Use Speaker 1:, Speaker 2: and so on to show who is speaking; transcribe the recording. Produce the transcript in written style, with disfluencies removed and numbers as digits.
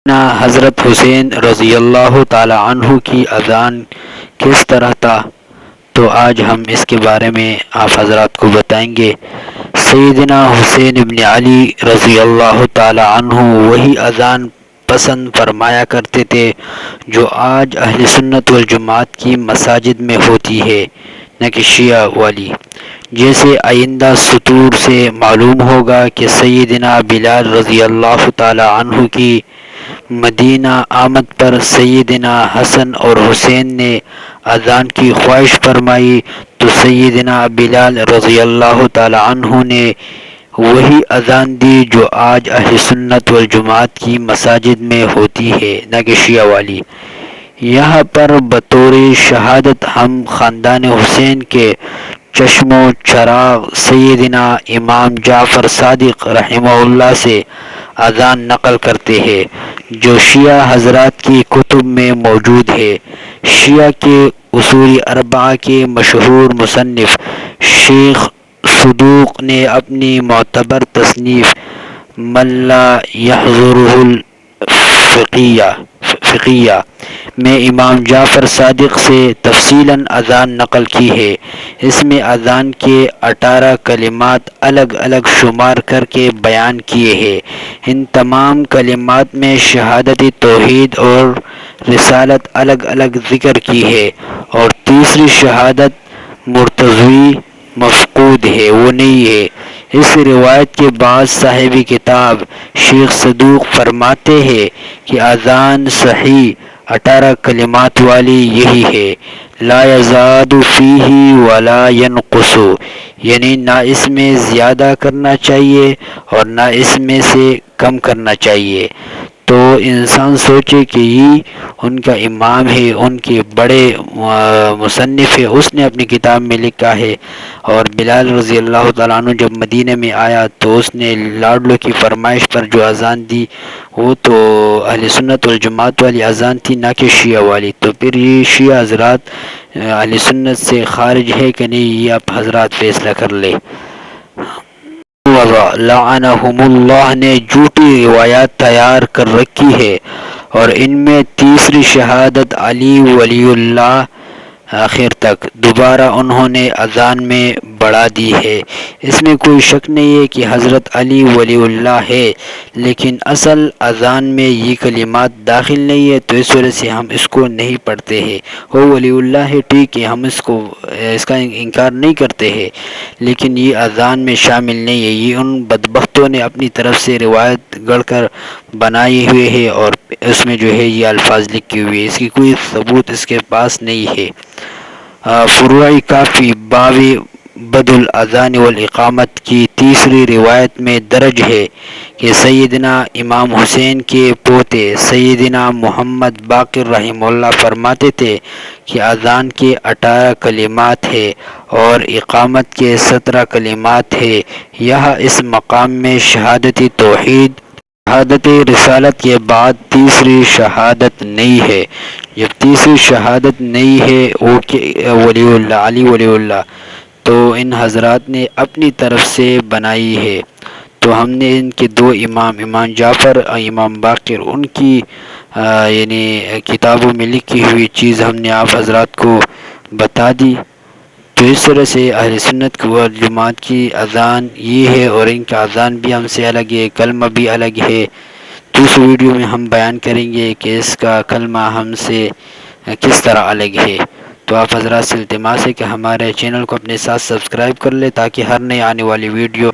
Speaker 1: حضرت حسین رضی اللہ تعالی عنہ کی اذان کس طرح تھا، تو آج ہم اس کے بارے میں آپ حضرات کو بتائیں گے۔ سیدنا حسین ابن علی رضی اللہ تعالی عنہ وہی اذان پسند فرمایا کرتے تھے جو آج اہل سنت والجماعت کی مساجد میں ہوتی ہے، نہ کہ شیعہ والی۔ جیسے آئندہ سطور سے معلوم ہوگا کہ سیدنا بلال رضی اللہ تعالی عنہ کی مدینہ آمد پر سیدنا حسن اور حسین نے اذان کی خواہش فرمائی تو سیدنا بلال رضی اللہ تعالی عنہ نے وہی اذان دی جو آج اہل سنت والجماعت کی مساجد میں ہوتی ہے، نہ کہ شیعہ والی۔ یہاں پر بطور شہادت ہم خاندان حسین کے چشم و چراغ سیدنا امام جعفر صادق رحمہ اللہ سے اذان نقل کرتے ہیں جو شیعہ حضرات کی کتب میں موجود ہے۔ شیعہ کے اصول اربعہ کے مشہور مصنف شیخ صدوق نے اپنی معتبر تصنیف من لا يحضره الفقیہ میں امام جعفر صادق سے تفصیلاً اذان نقل کی ہے۔ اس میں اذان کے 18 کلمات الگ الگ شمار کر کے بیان کیے ہیں۔ ان تمام کلمات میں شہادت توحید اور رسالت الگ الگ ذکر کی ہے، اور تیسری شہادت مرتضوی مفقود ہے، وہ نہیں ہے۔ اس روایت کے بعد صاحب کتاب شیخ صدوق فرماتے ہیں کہ اذان صحیح 18 کلمات والی یہی ہے، لا یزاد فیہ ولا ینقص، یعنی نہ اس میں زیادہ کرنا چاہیے اور نہ اس میں سے کم کرنا چاہیے۔ تو انسان سوچے کہ یہ ان کا امام ہے، ان کے بڑے مصنف ہے، اس نے اپنی کتاب میں لکھا ہے۔ اور بلال رضی اللہ تعالیٰ عنہ جب مدینہ میں آیا تو اس نے لاڈلوں کی فرمائش پر جو اذان دی وہ تو اہل سنت والجماعت والی اذان تھی، نہ کہ شیعہ والی۔ تو پھر یہ شیعہ حضرات اہل سنت سے خارج ہے کہ نہیں، یہ آپ حضرات فیصلہ کر لے۔ لعنہم اللہ نے جھوٹی روایات تیار کر رکھی ہے، اور ان میں تیسری شہادت علی ولی اللہ آخر تک دوبارہ انہوں نے اذان میں بڑھا دی ہے۔ اس میں کوئی شک نہیں ہے کہ حضرت علی ولی اللہ ہے، لیکن اصل اذان میں یہ کلمات داخل نہیں ہے، تو اس وجہ سے ہم اس کو نہیں پڑھتے ہیں۔ وہ ولی اللہ ہے، ٹھیک ہے، ہم اس کا انکار نہیں کرتے ہیں، لیکن یہ اذان میں شامل نہیں ہے۔ یہ ان بدبختوں نے اپنی طرف سے روایت گڑھ کر بنائی ہوئی ہے، اور اس میں جو ہے یہ الفاظ لکھی ہوئی ہے، اس کی کوئی ثبوت اس کے پاس نہیں ہے۔ فروع کافی باب بدء الاذان والاقامت کی تیسری روایت میں درج ہے کہ سیدنا امام حسین کے پوتے سیدنا محمد باقر رحمہ اللہ فرماتے تھے کہ اذان کے 18 کلمات ہے اور اقامت کے 17 کلمات ہے۔ یہاں اس مقام میں شہادت توحید شہادت رسالت کے بعد تیسری شہادت نہیں ہے۔ جب تیسری شہادت نہیں ہے وہ ولی اللہ علی ولی اللہ، تو ان حضرات نے اپنی طرف سے بنائی ہے۔ تو ہم نے ان کے دو امام جعفر اور امام باقر ان کی یعنی کتابوں میں لکھی ہوئی چیز ہم نے آپ حضرات کو بتا دی۔ تو اس طرح سے اہل سنت و جماعت کی اذان یہ ہے، اور ان کا اذان بھی ہم سے الگ ہے، کلمہ بھی الگ ہے۔ تو اس ویڈیو میں ہم بیان کریں گے کہ اس کا کلمہ ہم سے کس طرح الگ ہے۔ تو آپ حضرات سے التماس ہے کہ ہمارے چینل کو اپنے ساتھ سبسکرائب کر لیں تاکہ ہر نئے آنے والی ویڈیو